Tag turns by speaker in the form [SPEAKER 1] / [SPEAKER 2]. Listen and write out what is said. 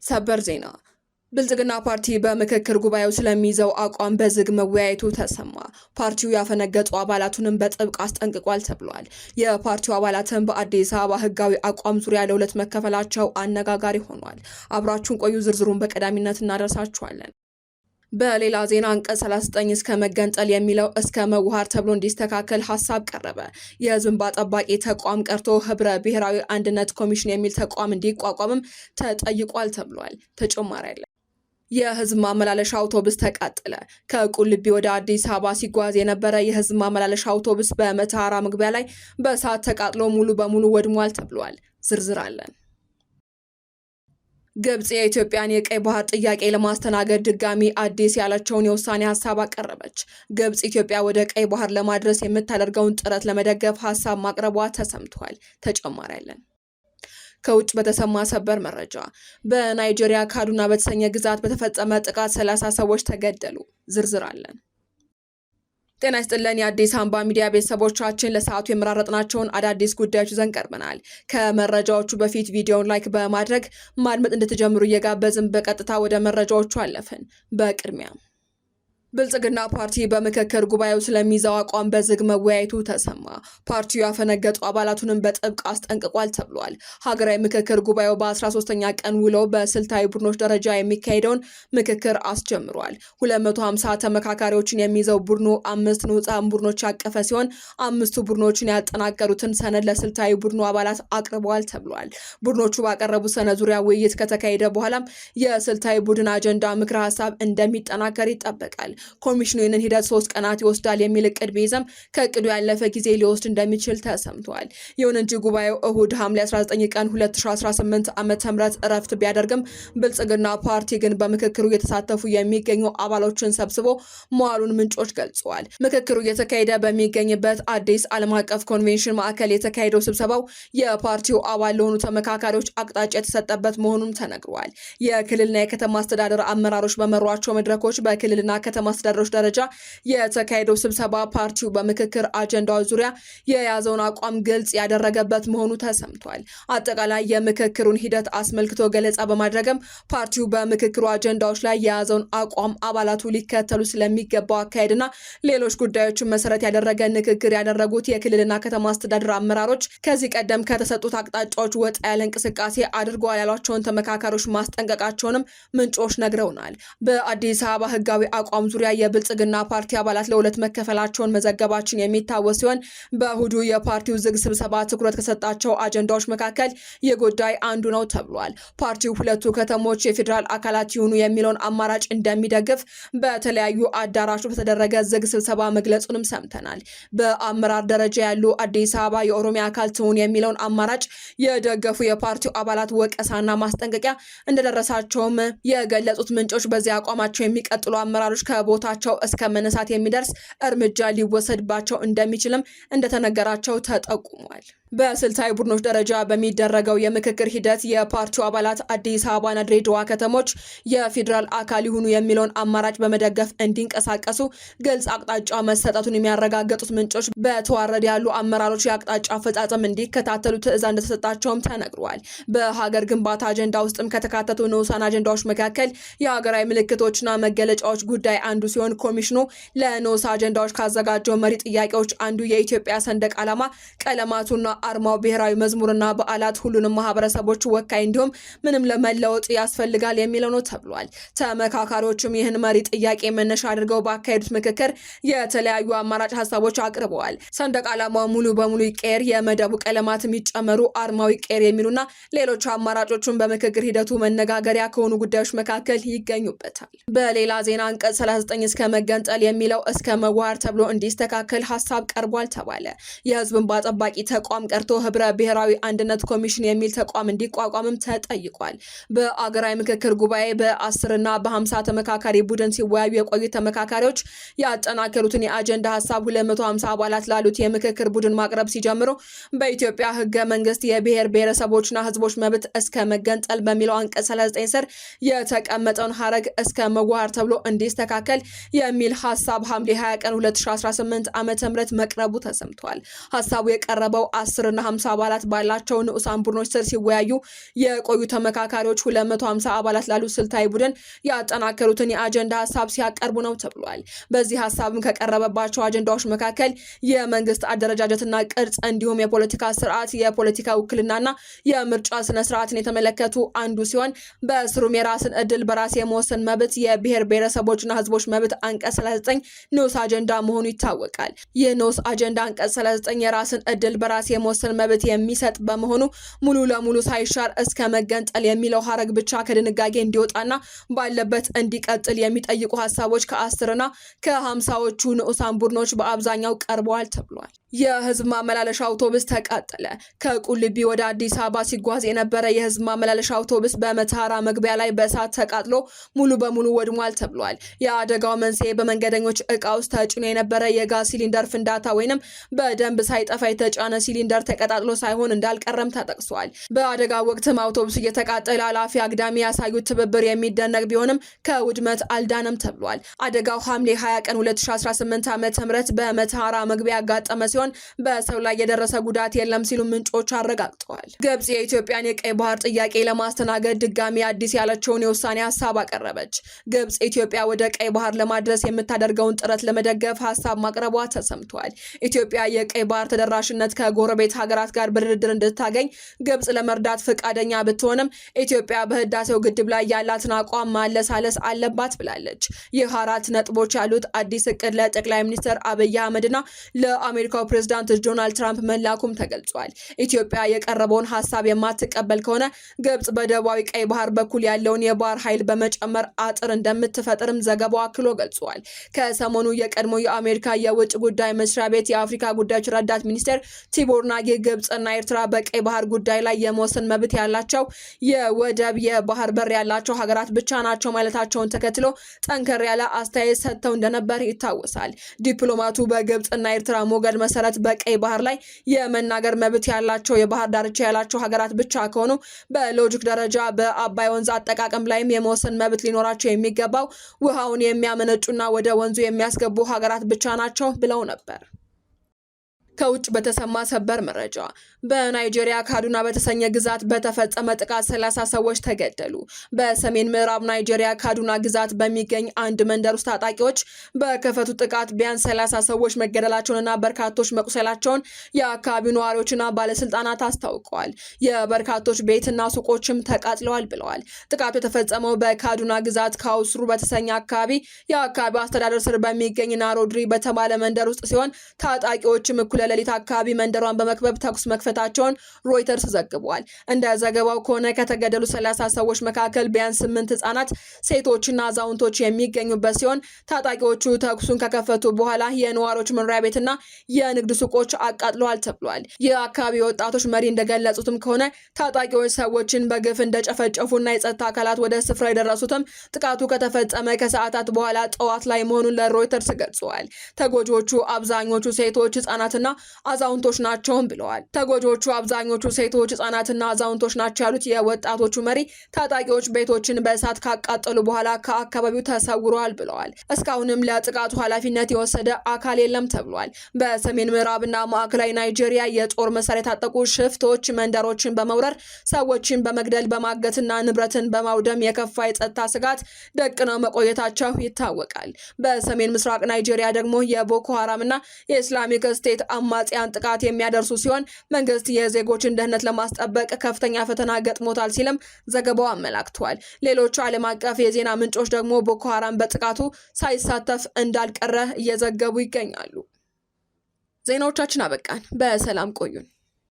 [SPEAKER 1] ሰበር ዜና ብልጽግና ፓርቲ በምክክር ጉባኤው ስለሚይዘው አቋም በዝግ መወያየቱ ተሰማ። ፓርቲው ያፈነገጡ አባላቱንም በጥብቅ አስጠንቅቋል ተብሏል። የፓርቲው አባላትን በአዲስ አበባ ህጋዊ አቋም ዙሪያ ለሁለት መከፈላቸው አነጋጋሪ ሆኗል። አብራችሁን ቆዩ፣ ዝርዝሩን በቀዳሚነት እናደርሳችኋለን። በሌላ ዜና አንቀጽ 39 እስከ መገንጠል የሚለው እስከ መዋሃር ተብሎ እንዲስተካከል ሀሳብ ቀረበ። የህዝብ እንባ ጠባቂ ተቋም ቀርቶ ህብረ ብሔራዊ አንድነት ኮሚሽን የሚል ተቋም እንዲቋቋምም ተጠይቋል ተብሏል። ተጨማሪ አለ። የህዝብ ማመላለሻ አውቶቡስ ተቃጠለ። ከቁልቢ ወደ አዲስ አበባ ሲጓዝ የነበረ የህዝብ ማመላለሻ አውቶቡስ በመተሃራ መግቢያ ላይ በእሳት ተቃጥሎ ሙሉ በሙሉ ወድሟል ተብሏል። ዝርዝር አለን። ግብጽ የኢትዮጵያን የቀይ ባህር ጥያቄ ለማስተናገድ ድጋሚ አዲስ ያለችውን የውሳኔ ሀሳብ አቀረበች። ግብጽ ኢትዮጵያ ወደ ቀይ ባህር ለማድረስ የምታደርገውን ጥረት ለመደገፍ ሀሳብ ማቅረቧ ተሰምቷል። ተጨማሪ አለን። ከውጭ በተሰማ ሰበር መረጃ በናይጄሪያ ካዱና በተሰኘ ግዛት በተፈጸመ ጥቃት 30 ሰዎች ተገደሉ። ዝርዝር አለን። ጤና ይስጥልን የአዲስ አምባ ሚዲያ ቤተሰቦቻችን፣ ለሰዓቱ የመራረጥናቸውን አዳዲስ ጉዳዮች ይዘን ቀርበናል። ከመረጃዎቹ በፊት ቪዲዮውን ላይክ በማድረግ ማድመጥ እንድትጀምሩ እየጋበዝን በቀጥታ ወደ መረጃዎቹ አለፍን። በቅድሚያ ብልጽግና ፓርቲ በምክክር ጉባኤው ስለሚይዘው አቋም በዝግ መወያየቱ ተሰማ። ፓርቲው ያፈነገጡ አባላቱንም በጥብቅ አስጠንቅቋል ተብሏል። ሀገራዊ ምክክር ጉባኤው በ13ኛ ቀን ውሎ በስልታዊ ቡድኖች ደረጃ የሚካሄደውን ምክክር አስጀምሯል። 250 ተመካካሪዎችን የሚይዘው ቡድኑ 5 ንዑሳን ቡድኖች ያቀፈ ሲሆን 5ቱ ቡድኖችን ያጠናቀሩትን ሰነድ ለስልታዊ ቡድኑ አባላት አቅርበዋል ተብሏል። ቡድኖቹ ባቀረቡት ሰነድ ዙሪያ ውይይት ከተካሄደ በኋላም የስልታዊ ቡድን አጀንዳ ምክረ ሀሳብ እንደሚጠናከር ይጠበቃል። ኮሚሽኑ ይህንን ሂደት 3 ቀናት ይወስዳል የሚል እቅድ ቢይዝም ከእቅዱ ያለፈ ጊዜ ሊወስድ እንደሚችል ተሰምቷል። ይሁን እንጂ ጉባኤው እሁድ ሐምሌ 19 ቀን 2018 ዓ.ም እረፍት ቢያደርግም ብልጽግና ፓርቲ ግን በምክክሩ እየተሳተፉ የሚገኙ አባሎችን ሰብስቦ መዋሉን ምንጮች ገልጸዋል። ምክክሩ እየተካሄደ በሚገኝበት አዲስ ዓለም አቀፍ ኮንቬንሽን ማዕከል የተካሄደው ስብሰባው የፓርቲው አባል ለሆኑ ተመካካሪዎች አቅጣጫ የተሰጠበት መሆኑን ተነግሯል። የክልልና የከተማ አስተዳደር አመራሮች በመሯቸው መድረኮች በክልልና ከተማ አስተዳደሮች ደረጃ የተካሄደው ስብሰባ ፓርቲው በምክክር አጀንዳዎች ዙሪያ የያዘውን አቋም ግልጽ ያደረገበት መሆኑ ተሰምቷል። አጠቃላይ የምክክሩን ሂደት አስመልክቶ ገለጻ በማድረግም ፓርቲው በምክክሩ አጀንዳዎች ላይ የያዘውን አቋም አባላቱ ሊከተሉ ስለሚገባው አካሄድና ሌሎች ጉዳዮችን መሰረት ያደረገ ንግግር ያደረጉት የክልልና ከተማ አስተዳደር አመራሮች ከዚህ ቀደም ከተሰጡት አቅጣጫዎች ወጣ ያለ እንቅስቃሴ አድርገዋል ያሏቸውን ተመካካሪዎች ማስጠንቀቃቸውንም ምንጮች ነግረውናል። በአዲስ አበባ ህጋዊ አቋም ዙሪያ የብልጽግና ፓርቲ አባላት ለሁለት መከፈላቸውን መዘገባችን የሚታወስ ሲሆን በእሁዱ የፓርቲው ዝግ ስብሰባ ትኩረት ከሰጣቸው አጀንዳዎች መካከል የጉዳይ አንዱ ነው ተብሏል። ፓርቲው ሁለቱ ከተሞች የፌዴራል አካላት ይሁኑ የሚለውን አማራጭ እንደሚደግፍ በተለያዩ አዳራሾች በተደረገ ዝግ ስብሰባ መግለጹንም ሰምተናል። በአመራር ደረጃ ያሉ አዲስ አበባ የኦሮሚያ አካል ትሁን የሚለውን አማራጭ የደገፉ የፓርቲው አባላት ወቀሳና ማስጠንቀቂያ እንደደረሳቸውም የገለጹት ምንጮች በዚህ አቋማቸው የሚቀጥሉ አመራሮች ከቦታቸው እስከ መነሳት የሚደርስ እርምጃ ሊወሰድባቸው እንደሚችልም እንደተነገራቸው ተጠቁሟል። በስልታዊ ቡድኖች ደረጃ በሚደረገው የምክክር ሂደት የፓርቲው አባላት አዲስ አበባና ድሬዳዋ ከተሞች የፌዴራል አካል ይሁኑ የሚለውን አማራጭ በመደገፍ እንዲንቀሳቀሱ ግልጽ አቅጣጫ መሰጠቱን የሚያረጋግጡት ምንጮች በተዋረድ ያሉ አመራሮች የአቅጣጫ አፈጻጸም እንዲከታተሉ ትዕዛዝ እንደተሰጣቸውም ተነግሯል። በሀገር ግንባታ አጀንዳ ውስጥም ከተካተቱ ንዑሳን አጀንዳዎች መካከል የሀገራዊ ምልክቶችና መገለጫዎች ጉዳይ አንዱ ሲሆን ኮሚሽኑ ለንዑስ አጀንዳዎች ካዘጋጀው መሪ ጥያቄዎች አንዱ የኢትዮጵያ ሰንደቅ ዓላማ ቀለማቱና አርማው ብሔራዊ መዝሙርና በዓላት ሁሉንም ማህበረሰቦች ወካይ እንዲሁም ምንም ለመለወጥ ያስፈልጋል የሚለው ነው ተብሏል። ተመካካሪዎችም ይህን መሪ ጥያቄ መነሻ አድርገው ባካሄዱት ምክክር የተለያዩ አማራጭ ሀሳቦች አቅርበዋል። ሰንደቅ ዓላማው ሙሉ በሙሉ ይቀየር፣ የመደቡ ቀለማት የሚጨመሩ፣ አርማው ይቀየር የሚሉና ሌሎች አማራጮችን በምክክር ሂደቱ መነጋገሪያ ከሆኑ ጉዳዮች መካከል ይገኙበታል። በሌላ ዜና አንቀጽ 39 እስከ መገንጠል የሚለው እስከ መዋሃር ተብሎ እንዲስተካከል ሀሳብ ቀርቧል ተባለ። የህዝብ እንባ ጠባቂ ተቋም ቀርቶ ህብረ ብሔራዊ አንድነት ኮሚሽን የሚል ተቋም እንዲቋቋምም ተጠይቋል። በአገራዊ ምክክር ጉባኤ በ10 እና በ50 ተመካካሪ ቡድን ሲወያዩ የቆዩ ተመካካሪዎች ያጠናከሩትን የአጀንዳ ሀሳብ 250 አባላት ላሉት የምክክር ቡድን ማቅረብ ሲጀምሩ በኢትዮጵያ ህገ መንግስት የብሔር ብሔረሰቦችና ህዝቦች መብት እስከ መገንጠል በሚለው አንቀጽ 39 ስር የተቀመጠውን ሀረግ እስከ መዋሃር ተብሎ እንዲስተካከል መካከል የሚል ሐሳብ ሐምሌ 20 ቀን 2018 ዓመተ ምህረት መቅረቡ ተሰምቷል። ሐሳቡ የቀረበው 10 እና 50 አባላት ባላቸው ንዑሳን ቡድኖች ስር ሲወያዩ የቆዩ ተመካካሪዎች 250 አባላት ላሉት ስልታዊ ቡድን ያጠናከሩትን የአጀንዳ ሐሳብ ሲያቀርቡ ነው ተብሏል። በዚህ ሐሳብም ከቀረበባቸው አጀንዳዎች መካከል የመንግስት አደረጃጀትና ቅርጽ እንዲሁም የፖለቲካ ስርዓት፣ የፖለቲካ ውክልናና የምርጫ ስነ ስርዓትን የተመለከቱ አንዱ ሲሆን በስሩም የራስን እድል በራስ የመወሰን መብት፣ የብሔር ብሔረሰቦችና ህዝቦች መብት አንቀጽ 39 ንዑስ አጀንዳ መሆኑ ይታወቃል። ይህ ንዑስ አጀንዳ አንቀጽ 39 የራስን እድል በራስ የመወሰን መብት የሚሰጥ በመሆኑ ሙሉ ለሙሉ ሳይሻር እስከ መገንጠል የሚለው ሀረግ ብቻ ከድንጋጌ እንዲወጣና ባለበት እንዲቀጥል የሚጠይቁ ሀሳቦች ከ10ና ከ50ዎቹ ንዑሳን ቡድኖች በአብዛኛው ቀርበዋል ተብሏል። የህዝብ ማመላለሻ አውቶቡስ ተቃጠለ። ከቁልቢ ወደ አዲስ አበባ ሲጓዝ የነበረ የህዝብ ማመላለሻ አውቶቡስ በመተሃራ መግቢያ ላይ በእሳት ተቃጥሎ ሙሉ በሙሉ ወድሟል ተብሏል። የአደጋው መንስኤ በመንገደኞች እቃ ውስጥ ተጭኖ የነበረ የጋዝ ሲሊንደር ፍንዳታ ወይንም በደንብ ሳይጠፋ የተጫነ ሲሊንደር ተቀጣጥሎ ሳይሆን እንዳልቀረም ተጠቅሷል። በአደጋው ወቅትም አውቶቡስ እየተቃጠለ አላፊ አግዳሚ ያሳዩት ትብብር የሚደነቅ ቢሆንም ከውድመት አልዳነም ተብሏል። አደጋው ሐምሌ 20 ቀን 2018 ዓ.ም በመተሃራ መግቢያ ያጋጠመ ሲሆን በሰው ላይ የደረሰ ጉዳት የለም ሲሉ ምንጮች አረጋግጠዋል። ግብጽ የኢትዮጵያን የቀይ ባህር ጥያቄ ለማስተናገድ ድጋሚ አዲስ ያለችውን የውሳኔ ሀሳብ አቀረበች። ግብጽ ኢትዮጵያ ወደ ቀይ ባህር ለማድረስ የምታደርገውን ጥረት ለመደገፍ ሀሳብ ማቅረቧ ተሰምቷል። ኢትዮጵያ የቀይ ባህር ተደራሽነት ከጎረቤት ሀገራት ጋር በድርድር እንድታገኝ ግብጽ ለመርዳት ፈቃደኛ ብትሆንም ኢትዮጵያ በህዳሴው ግድብ ላይ ያላትን አቋም ማለሳለስ አለባት ብላለች። ይህ 4 ነጥቦች ያሉት አዲስ እቅድ ለጠቅላይ ሚኒስትር አብይ አህመድና ለአሜሪካው ፕሬዝዳንት ዶናልድ ትራምፕ መላኩም ተገልጿል። ኢትዮጵያ የቀረበውን ሀሳብ የማትቀበል ከሆነ ግብጽ በደቡባዊ ቀይ ባህር በኩል ያለውን የባህር ኃይል በመጨመር አጥር እንደምትፈጥርም ዘገባው አክሎ ገልጿል። ከሰሞኑ የቀድሞ የአሜሪካ የውጭ ጉዳይ መስሪያ ቤት የአፍሪካ ጉዳዮች ረዳት ሚኒስቴር ቲቦር ናጊ ግብጽና ኤርትራ በቀይ ባህር ጉዳይ ላይ የመወሰን መብት ያላቸው የወደብ የባህር በር ያላቸው ሀገራት ብቻ ናቸው ማለታቸውን ተከትሎ ጠንከር ያለ አስተያየት ሰጥተው እንደነበር ይታወሳል። ዲፕሎማቱ በግብጽና ኤርትራ ሞገድ መሰረት በቀይ ባህር ላይ የመናገር መብት ያላቸው የባህር ዳርቻ ያላቸው ሀገራት ብቻ ከሆኑ በሎጂክ ደረጃ በአባይ ወንዝ አጠቃቀም ላይም የመወሰን መብት ሊኖራቸው የሚገባው ውሃውን የሚያመነጩና ወደ ወንዙ የሚያስገቡ ሀገራት ብቻ ናቸው ብለው ነበር። ከውጭ በተሰማ ሰበር መረጃ በናይጄሪያ ካዱና በተሰኘ ግዛት በተፈጸመ ጥቃት 30 ሰዎች ተገደሉ። በሰሜን ምዕራብ ናይጄሪያ ካዱና ግዛት በሚገኝ አንድ መንደር ውስጥ ታጣቂዎች በከፈቱ ጥቃት ቢያንስ 30 ሰዎች መገደላቸውንና በርካቶች መቁሰላቸውን የአካባቢው ነዋሪዎችና ባለስልጣናት አስታውቀዋል። የበርካቶች ቤትና ሱቆችም ተቃጥለዋል ብለዋል። ጥቃቱ የተፈጸመው በካዱና ግዛት ካውስሩ በተሰኘ አካባቢ የአካባቢው አስተዳደር ስር በሚገኝ ናሮድሪ በተባለ መንደር ውስጥ ሲሆን ታጣቂዎችም እኩለ ሌሊት አካባቢ መንደሯን በመክበብ ተኩስ መክፈታቸውን ሮይተርስ ዘግቧል። እንደ ዘገባው ከሆነ ከተገደሉ 30 ሰዎች መካከል ቢያንስ 8 ህጻናት፣ ሴቶችና አዛውንቶች የሚገኙበት ሲሆን ታጣቂዎቹ ተኩሱን ከከፈቱ በኋላ የነዋሪዎች መኖሪያ ቤትና የንግድ ሱቆች አቃጥለዋል ተብሏል። የአካባቢ ወጣቶች መሪ እንደገለጹትም ከሆነ ታጣቂዎች ሰዎችን በግፍ እንደጨፈጨፉና የጸጥታ አካላት ወደ ስፍራ የደረሱትም ጥቃቱ ከተፈጸመ ከሰዓታት በኋላ ጠዋት ላይ መሆኑን ለሮይተርስ ገልጸዋል። ተጎጂዎቹ አብዛኞቹ ሴቶች፣ ህጻናትና አዛውንቶች ናቸውም ብለዋል። ተጎጂዎቹ አብዛኞቹ ሴቶች፣ ህጻናትና አዛውንቶች ናቸው ያሉት የወጣቶቹ መሪ ታጣቂዎች ቤቶችን በእሳት ካቃጠሉ በኋላ ከአካባቢው ተሰውረዋል ብለዋል። እስካሁንም ለጥቃቱ ኃላፊነት የወሰደ አካል የለም ተብሏል። በሰሜን ምዕራብና ማዕከላዊ ናይጄሪያ የጦር መሳሪያ የታጠቁ ሽፍቶች መንደሮችን በመውረር ሰዎችን በመግደል በማገትና ንብረትን በማውደም የከፋ የጸጥታ ስጋት ደቅነው መቆየታቸው ይታወቃል። በሰሜን ምስራቅ ናይጄሪያ ደግሞ የቦኮ ሐራምና የኢስላሚክ ስቴት አማጽያን ጥቃት የሚያደርሱ ሲሆን መንግስት የዜጎችን ደህንነት ለማስጠበቅ ከፍተኛ ፈተና ገጥሞታል ሲልም ዘገባው አመላክቷል። ሌሎች ዓለም አቀፍ የዜና ምንጮች ደግሞ ቦኮ ሐራም በጥቃቱ ሳይሳተፍ እንዳልቀረ እየዘገቡ ይገኛሉ። ዜናዎቻችን አበቃን። በሰላም ቆዩን።